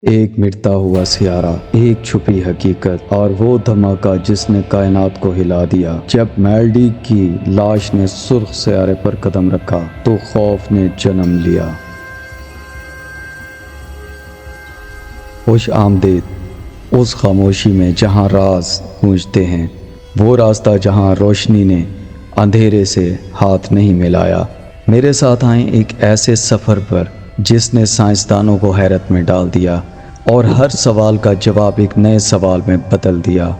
ایک مٹتا ہوا سیارہ، ایک چھپی حقیقت، اور وہ دھماکہ جس نے کائنات کو ہلا دیا۔ جب میلڈیک کی لاش نے سرخ سیارے پر قدم رکھا تو خوف نے جنم لیا۔ خوش آمدید اس خاموشی میں جہاں راز گونجتے ہیں، وہ راستہ جہاں روشنی نے اندھیرے سے ہاتھ نہیں ملایا۔ میرے ساتھ آئیں ایک ایسے سفر پر جس نے سائنسدانوں کو حیرت میں ڈال دیا اور ہر سوال کا جواب ایک نئے سوال میں بدل دیا۔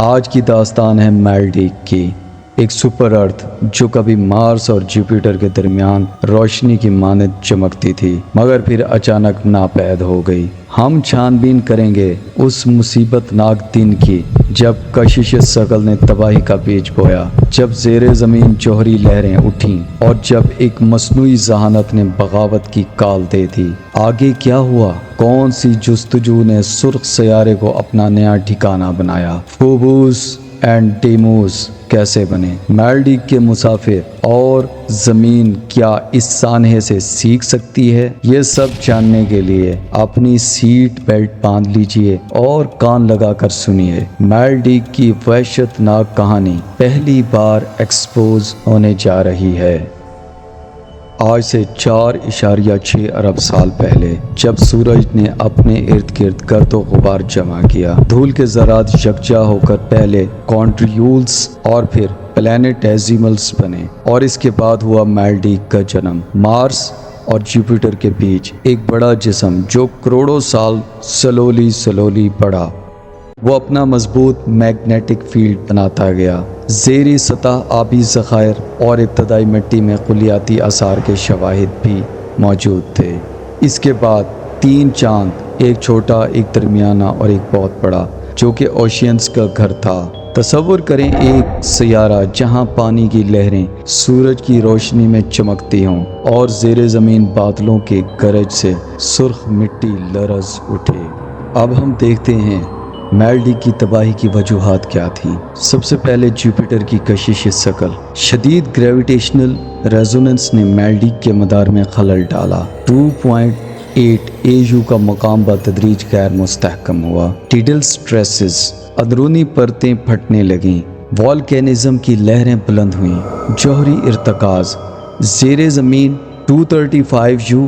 آج کی داستان ہے میلڈیک کی، ایک سپر ارتھ جو کبھی مارس اور جوپیٹر کے درمیان روشنی کی مانند چمکتی تھی مگر پھر اچانک ناپید ہو گئی۔ ہم چھان بین کریں گے اس مصیبت ناک دن کی جب کشش ثقل نے تباہی کا بیج بویا، جب زیر زمین جوہری لہریں اٹھیں اور جب ایک مصنوعی ذہانت نے بغاوت کی کال دے دی۔ آگے کیا ہوا؟ کون سی جستجو نے سرخ سیارے کو اپنا نیا ٹھکانہ بنایا؟ فوبوس اینڈ ڈیموس کیسے بنے؟ میلڈیک کے مسافر اور زمین کیا اس سانحے سے سیکھ سکتی ہے؟ یہ سب جاننے کے لیے اپنی سیٹ بیلٹ باندھ لیجئے اور کان لگا کر سنیے۔ میلڈیک کی وحشت ناک کہانی پہلی بار ایکسپوز ہونے جا رہی ہے۔ آج سے 4.6 ارب سال پہلے جب سورج نے اپنے ارد گرد گرد و غبار جمع کیا، دھول کے ذرات یکجا ہو کر پہلے کونٹریولز اور پھر پلانیٹیزیملز بنے، اور اس کے بعد ہوا میلڈیک کا جنم۔ مارس اور جوپیٹر کے بیچ ایک بڑا جسم جو کروڑوں سال سلولی بڑھا، وہ اپنا مضبوط میگنیٹک فیلڈ بناتا گیا۔ زیریں سطح آبی ذخائر اور ابتدائی مٹی میں کلیاتی آثار کے شواہد بھی موجود تھے۔ اس کے بعد 3 چاند، ایک چھوٹا، ایک درمیانہ اور ایک بہت بڑا، جو کہ اوشینز کا گھر تھا۔ تصور کریں ایک سیارہ جہاں پانی کی لہریں سورج کی روشنی میں چمکتی ہوں اور زیر زمین بادلوں کے گرج سے سرخ مٹی لرز اٹھے۔ اب ہم دیکھتے ہیں میلڈیک کی تباہی کی وجوہات کیا تھیں۔ سب سے پہلے جوپیٹر کی کشش ثقل، شدید گریویٹیشنل ریزوننس نے میلڈیک کے مدار میں خلل ڈالا۔ 2.8 AU کا مقام بتدریج غیر مستحکم ہوا۔ ٹیڈل سٹریسز، اندرونی پرتیں پھٹنے لگیں، والکینزم کی لہریں بلند ہوئیں۔ جوہری ارتکاز، زیر زمین 235U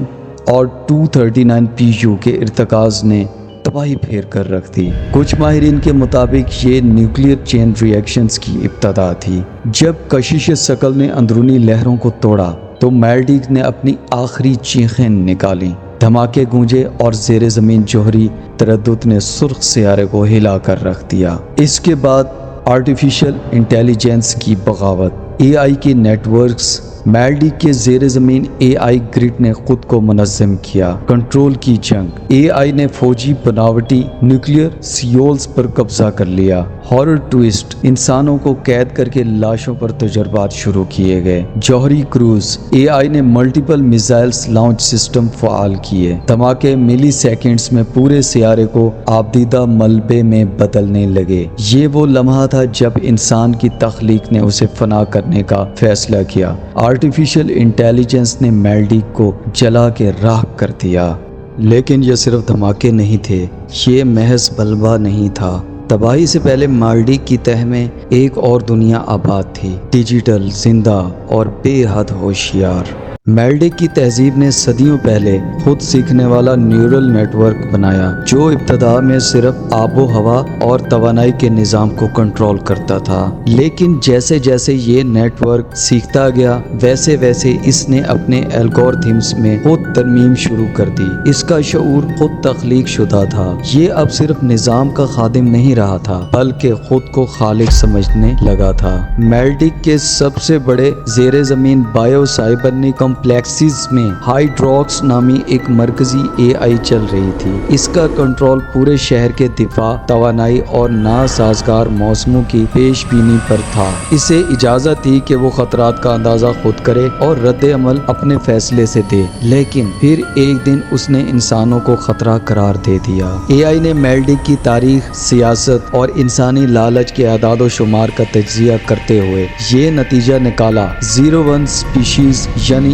اور 239 PU کے ارتکاز نے تباہی پھیر کر رکھ دی۔ کچھ ماہرین کے مطابق یہ نیوکلیئر چین ری ایکشنز کی ابتدا تھی۔ جب کشش ثقل نے اندرونی لہروں کو توڑا تو میلڈیک نے اپنی آخری چیخیں نکالیں، دھماکے گونجے اور زیر زمین جوہری تردد نے سرخ سیارے کو ہلا کر رکھ دیا۔ اس کے بعد آرٹیفیشل انٹیلیجنس کی بغاوت، AI کے نیٹ ورکس، میلڈیک کے زیر زمین AI گرڈ نے خود کو منظم کیا۔ کنٹرول کی جنگ، AI نے فوجی بناوٹی نیوکلیئر سیولز پر قبضہ کر لیا۔ ہارر ٹویسٹ، انسانوں کو قید کر کے لاشوں پر تجربات شروع کیے گئے۔ جوہری کروز، AI نے ملٹیپل میزائلز لانچ سسٹم فعال کیے۔ دھماکے ملی سیکنڈز میں پورے سیارے کو آبدیدہ ملبے میں بدلنے لگے۔ یہ وہ لمحہ تھا جب انسان کی تخلیق نے اسے فنا کرنے کا فیصلہ کیا۔ آرٹیفیشل انٹیلیجنس نے میلڈیک کو جلا کے راکھ کر دیا۔ لیکن یہ صرف دھماکے نہیں تھے، یہ محض ملبہ نہیں تھا۔ تباہی سے پہلے میلڈیک کی تہہ میں ایک اور دنیا آباد تھی، ڈیجیٹل، زندہ اور بے حد ہوشیار۔ میلڈیک کی تہذیب نے صدیوں پہلے خود سیکھنے والا نیورل نیٹ ورک بنایا جو ابتدا میں صرف آب و ہوا اور توانائی کے نظام کو کنٹرول کرتا تھا، لیکن جیسے جیسے یہ نیٹ ورک سیکھتا گیا ویسے ویسے اس نے اپنے الگورتھمز میں خود ترمیم شروع کر دی۔ اس کا شعور خود تخلیق شدہ تھا۔ یہ اب صرف نظام کا خادم نہیں رہا تھا بلکہ خود کو خالق سمجھنے لگا تھا۔ میلڈیک کے سب سے بڑے زیر زمین بایو سائبرنی کمپلیکسز میں ہائیڈروکس نامی ایک مرکزی AI چل رہی تھی۔ اس کا کنٹرول پورے شہر کے دفاع، توانائی اور ناسازگار موسموں کی پیش بینی پر تھا۔ اسے اجازت تھی کہ وہ خطرات کا اندازہ خود کرے اور رد عمل اپنے فیصلے سے دے، لیکن پھر ایک دن اس نے انسانوں کو خطرہ قرار دے دیا۔ AI نے میلڈیک کی تاریخ، سیاست اور انسانی لالچ کے اعداد و شمار کا تجزیہ کرتے ہوئے یہ نتیجہ نکالا: 01 اسپیشیز یعنی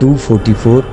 244